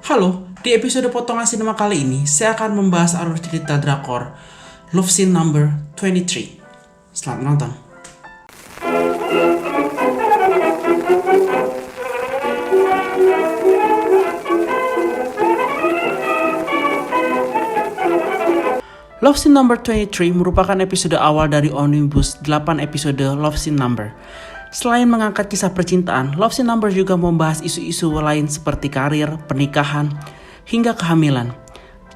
Halo, di episode Potongan Sinema kali ini, saya akan membahas alur cerita drakor Love Scene Number 23. Selamat menonton. Love Scene Number 23 merupakan episode awal dari Omnibus 8 episode Love Scene Number. Selain mengangkat kisah percintaan, Love Scene Number juga membahas isu-isu lain seperti karir, pernikahan, hingga kehamilan.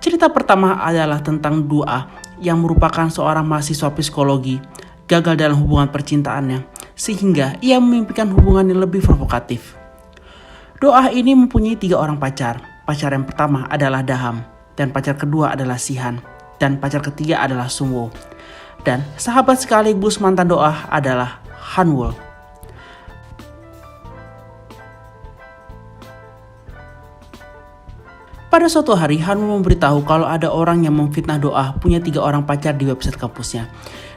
Cerita pertama adalah tentang Dua yang merupakan seorang mahasiswa psikologi, gagal dalam hubungan percintaannya, sehingga ia memimpikan hubungan yang lebih provokatif. Doa ini mempunyai 3 orang pacar. Pacar yang pertama adalah Daham, dan pacar kedua adalah Sihan, dan pacar ketiga adalah Sungwoo. Dan sahabat sekaligus mantan Doa adalah Hanwol. Pada suatu hari, Hanwol memberitahu kalau ada orang yang memfitnah Doa punya 3 orang pacar di website kampusnya.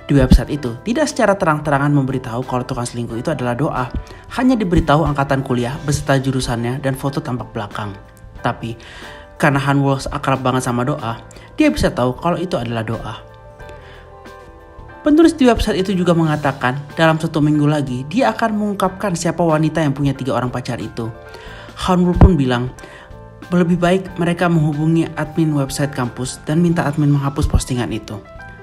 Di website itu, tidak secara terang-terangan memberitahu kalau tukang selingkuh itu adalah Doa. Hanya diberitahu angkatan kuliah beserta jurusannya dan foto tampak belakang. Tapi, karena Hanwol akrab banget sama Doa, dia bisa tahu kalau itu adalah Doa. Penulis di website itu juga mengatakan dalam 1 minggu lagi dia akan mengungkapkan siapa wanita yang punya 3 orang pacar itu. Hanwol pun bilang lebih baik mereka menghubungi admin website kampus dan minta admin menghapus postingan itu.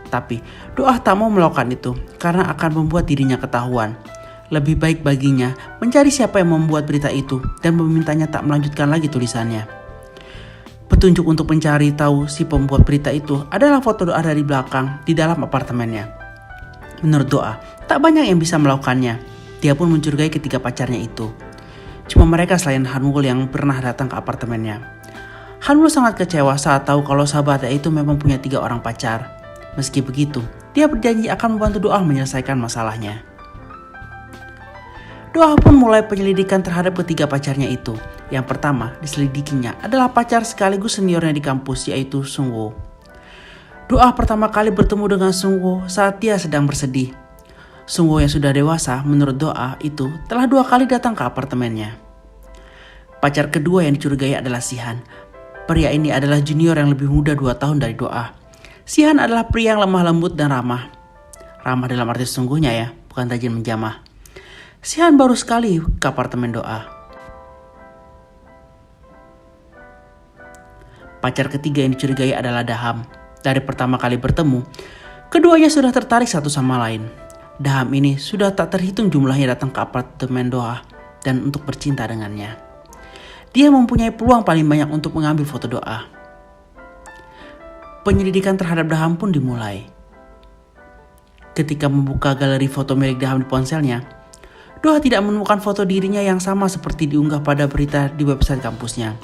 Tapi Doa tak mau melakukan itu karena akan membuat dirinya ketahuan. Lebih baik baginya mencari siapa yang membuat berita itu dan memintanya tak melanjutkan lagi tulisannya. Petunjuk untuk mencari tahu si pembuat berita itu adalah foto Doa dari belakang di dalam apartemennya. Menurut Doa, tak banyak yang bisa melakukannya. Dia pun mencurigai ketiga pacarnya itu. Cuma mereka selain Hanwol yang pernah datang ke apartemennya. Hanwol sangat kecewa saat tahu kalau sahabatnya itu memang punya 3 orang pacar. Meski begitu, dia berjanji akan membantu Doa menyelesaikan masalahnya. Doa pun mulai penyelidikan terhadap ketiga pacarnya itu. Yang pertama diselidikinya adalah pacar sekaligus seniornya di kampus, yaitu Sungwoo. Doa pertama kali bertemu dengan Sungwoo saat dia sedang bersedih. Sungwoo yang sudah dewasa menurut Doa itu telah 2 kali datang ke apartemennya. Pacar kedua yang dicurigai adalah Sihan. Pria ini adalah junior yang lebih muda 2 tahun dari Doa. Sihan adalah pria yang lemah lembut dan ramah. Ramah dalam arti sesungguhnya ya, bukan rajin menjamah. Sihan baru sekali ke apartemen Doa. Pacar ketiga yang dicurigai adalah Daham. Dari pertama kali bertemu, keduanya sudah tertarik satu sama lain. Daham ini sudah tak terhitung jumlahnya datang ke apartemen Doa dan untuk bercinta dengannya. Dia mempunyai peluang paling banyak untuk mengambil foto Doa. Penyelidikan terhadap Daham pun dimulai. Ketika membuka galeri foto milik Daham di ponselnya, Doa tidak menemukan foto dirinya yang sama seperti diunggah pada berita di website kampusnya.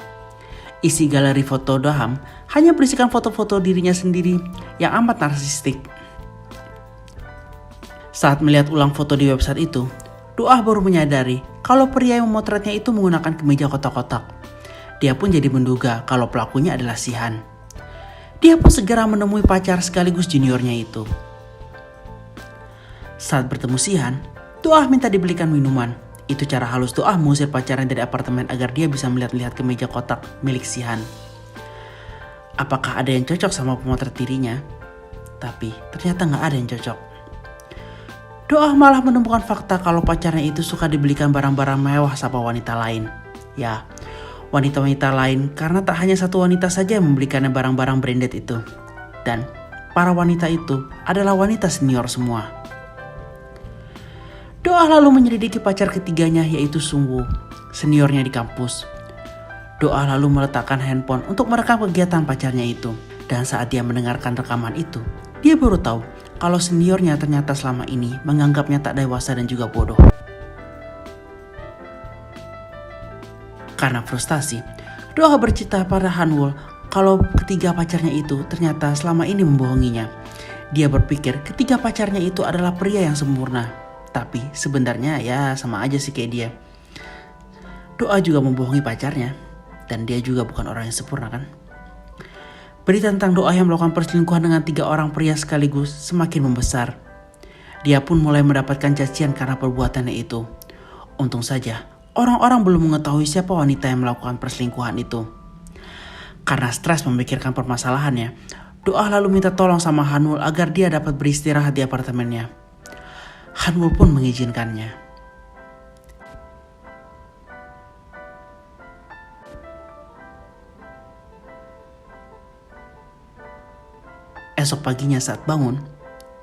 Isi galeri foto Daham hanya berisikan foto-foto dirinya sendiri yang amat narsistik. Saat melihat ulang foto di website itu, Doa baru menyadari kalau pria yang memotretnya itu menggunakan kemeja kotak-kotak. Dia pun jadi menduga kalau pelakunya adalah Sihan. Dia pun segera menemui pacar sekaligus juniornya itu. Saat bertemu Sihan, Doa minta dibelikan minuman. Itu cara halus Doa mengusir pacarnya dari apartemen agar dia bisa melihat-lihat kemeja kotak milik Sihan. Apakah ada yang cocok sama pemotret dirinya? Tapi ternyata gak ada yang cocok. Doa malah menemukan fakta kalau pacarnya itu suka dibelikan barang-barang mewah sama wanita lain. Ya, wanita-wanita lain karena tak hanya satu wanita saja yang membelikannya barang-barang branded itu. Dan para wanita itu adalah wanita senior semua. Doa lalu menyelidiki pacar ketiganya yaitu Sungwoo, seniornya di kampus. Doa lalu meletakkan handphone untuk merekam kegiatan pacarnya itu. Dan saat dia mendengarkan rekaman itu, dia baru tahu kalau seniornya ternyata selama ini menganggapnya tak dewasa dan juga bodoh. Karena frustasi, Doa bercerita pada Hanwol kalau ketiga pacarnya itu ternyata selama ini membohonginya. Dia berpikir ketiga pacarnya itu adalah pria yang sempurna. Tapi sebenarnya ya sama aja sih kayak dia. Doa juga membohongi pacarnya. Dan dia juga bukan orang yang sempurna kan. Berita tentang Doa yang melakukan perselingkuhan dengan 3 orang pria sekaligus semakin membesar. Dia pun mulai mendapatkan cacian karena perbuatannya itu. Untung saja, orang-orang belum mengetahui siapa wanita yang melakukan perselingkuhan itu. Karena stres memikirkan permasalahannya, Doa lalu minta tolong sama Hanwul agar dia dapat beristirahat di apartemennya. Hanwul pun mengizinkannya. Esok paginya saat bangun,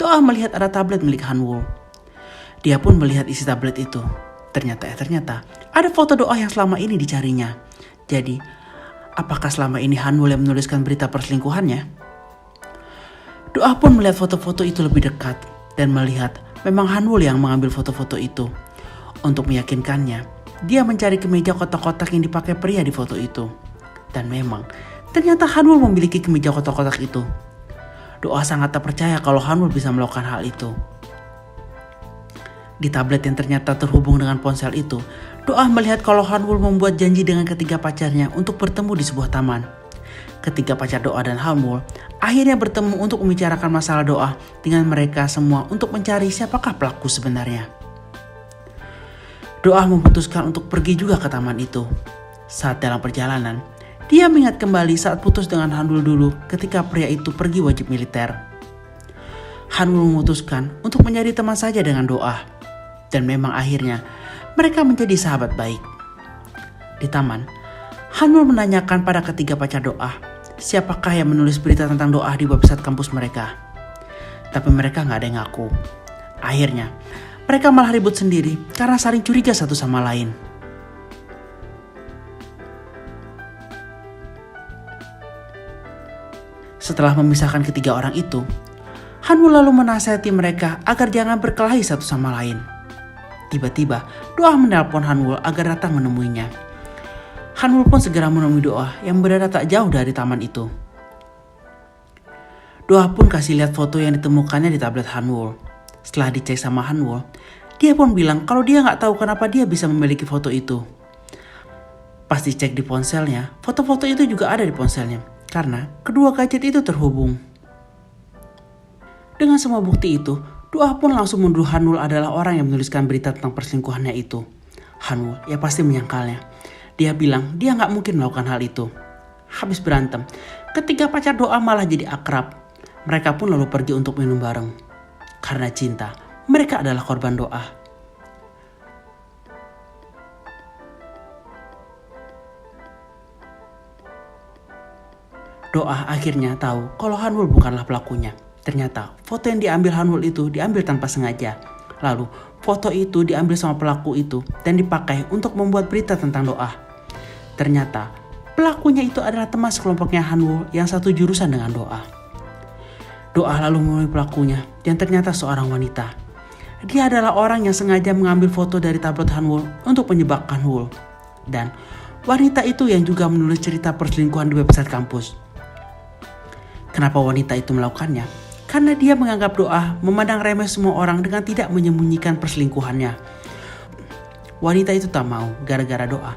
Doa melihat ada tablet milik Hanwul. Dia pun melihat isi tablet itu. Ternyata ada foto Doa yang selama ini dicarinya. Jadi, apakah selama ini Hanwul yang menuliskan berita perselingkuhannya? Doa pun melihat foto-foto itu lebih dekat dan melihat memang Hanwul yang mengambil foto-foto itu. Untuk meyakinkannya, dia mencari kemeja kotak-kotak yang dipakai pria di foto itu. Dan memang, ternyata Hanwul memiliki kemeja kotak-kotak itu. Doa sangat tak percaya kalau Hanwul bisa melakukan hal itu. Di tablet yang ternyata terhubung dengan ponsel itu, Doa melihat kalau Hanwul membuat janji dengan ketiga pacarnya untuk bertemu di sebuah taman. Ketiga pacar Doa dan Hanwul akhirnya bertemu untuk membicarakan masalah Doa dengan mereka semua untuk mencari siapakah pelaku sebenarnya. Doa memutuskan untuk pergi juga ke taman itu. Saat dalam perjalanan, dia mengingat kembali saat putus dengan Hanwul dulu ketika pria itu pergi wajib militer. Hanwul memutuskan untuk menjadi teman saja dengan Doa. Dan memang akhirnya mereka menjadi sahabat baik. Di taman, Hanwul menanyakan pada ketiga pacar Doa, siapakah yang menulis berita tentang Doa di website kampus mereka. Tapi mereka gak ada yang ngaku. Akhirnya, mereka malah ribut sendiri karena saling curiga satu sama lain. Setelah memisahkan ketiga orang itu, Hanwul lalu menasihati mereka agar jangan berkelahi satu sama lain. Tiba-tiba, Doa menelpon Hanwul agar datang menemuinya. Hanwul pun segera menemui Doa yang berada tak jauh dari taman itu. Doa pun kasih lihat foto yang ditemukannya di tablet Hanwul. Setelah dicek sama Hanwul, dia pun bilang kalau dia gak tahu kenapa dia bisa memiliki foto itu. Pas dicek di ponselnya, foto-foto itu juga ada di ponselnya karena kedua gadget itu terhubung. Dengan semua bukti itu, Doa pun langsung menuduh Hanwul adalah orang yang menuliskan berita tentang perselingkuhannya itu. Hanwul ya pasti menyangkalnya. Dia bilang dia gak mungkin melakukan hal itu. Habis berantem, ketiga pacar Doa malah jadi akrab. Mereka pun lalu pergi untuk minum bareng. Karena cinta, mereka adalah korban Doa. Doa akhirnya tahu kalau Hanwul bukanlah pelakunya. Ternyata foto yang diambil Hanwul itu diambil tanpa sengaja. Lalu foto itu diambil sama pelaku itu dan dipakai untuk membuat berita tentang Doa. Ternyata pelakunya itu adalah teman sekelompoknya Hanwul yang satu jurusan dengan Doa. Doa lalu menemui pelakunya yang ternyata seorang wanita. Dia adalah orang yang sengaja mengambil foto dari tablet Hanwul untuk menyebab Hanwul. Dan wanita itu yang juga menulis cerita perselingkuhan di website kampus. Kenapa wanita itu melakukannya? Karena dia menganggap Doa memandang remeh semua orang dengan tidak menyembunyikan perselingkuhannya. Wanita itu tak mau gara-gara Doa.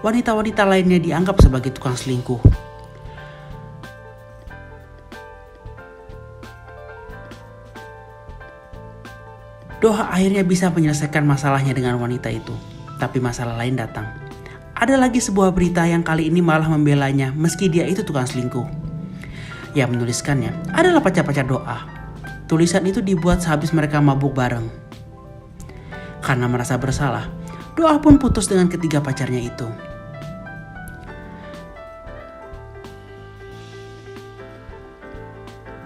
Wanita-wanita lainnya dianggap sebagai tukang selingkuh. Doa akhirnya bisa menyelesaikan masalahnya dengan wanita itu. Tapi masalah lain datang. Ada lagi sebuah berita yang kali ini malah membelanya meski dia itu tukang selingkuh. Yang menuliskannya adalah pacar-pacar Doa. Tulisan itu dibuat sehabis mereka mabuk bareng. Karena merasa bersalah, Doa pun putus dengan ketiga pacarnya itu.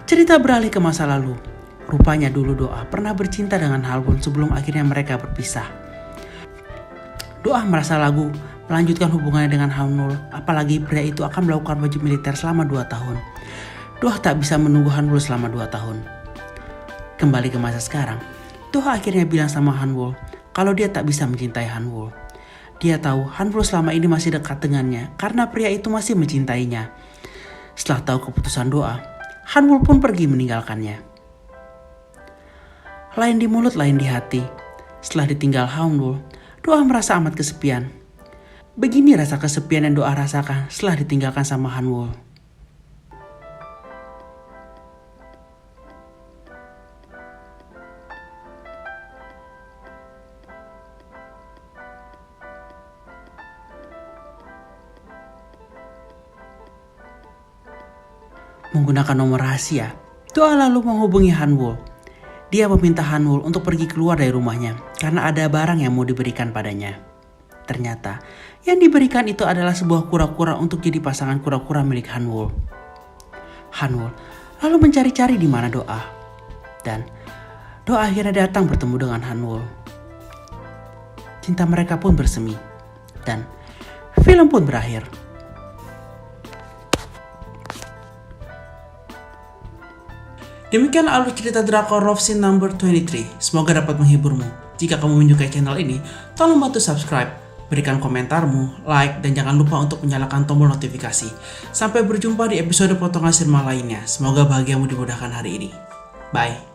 Cerita beralih ke masa lalu. Rupanya dulu Doa pernah bercinta dengan Hanwul sebelum akhirnya mereka berpisah. Doa merasa ragu melanjutkan hubungannya dengan Hanwul, apalagi pria itu akan melakukan wajib militer selama 2 tahun. Doa tak bisa menunggu Hanwul selama 2 tahun. Kembali ke masa sekarang, Doa akhirnya bilang sama Hanwul kalau dia tak bisa mencintai Hanwul. Dia tahu Hanwul selama ini masih dekat dengannya karena pria itu masih mencintainya. Setelah tahu keputusan Doa, Hanwul pun pergi meninggalkannya. Lain di mulut, lain di hati. Setelah ditinggal Hanwul, Doa merasa amat kesepian. Begini rasa kesepian yang Doa rasakan setelah ditinggalkan sama Hanwul. menggunakan nomor rahasia, Doa lalu menghubungi Hanwoo. Dia meminta Hanwoo untuk pergi keluar dari rumahnya karena ada barang yang mau diberikan padanya. Ternyata yang diberikan itu adalah sebuah kura-kura untuk jadi pasangan kura-kura milik Hanwoo. Hanwoo lalu mencari-cari di mana Doa. Dan Doa akhirnya datang bertemu dengan Hanwoo. Cinta mereka pun bersemi. Dan film pun berakhir. Demikian alur cerita drakor Love Scene number 23. Semoga dapat menghiburmu. Jika kamu menyukai channel ini, tolong bantu subscribe, berikan komentarmu, like, dan jangan lupa untuk menyalakan tombol notifikasi. Sampai berjumpa di episode potongan sinema lainnya. Semoga bahagiamu dimudahkan hari ini. Bye.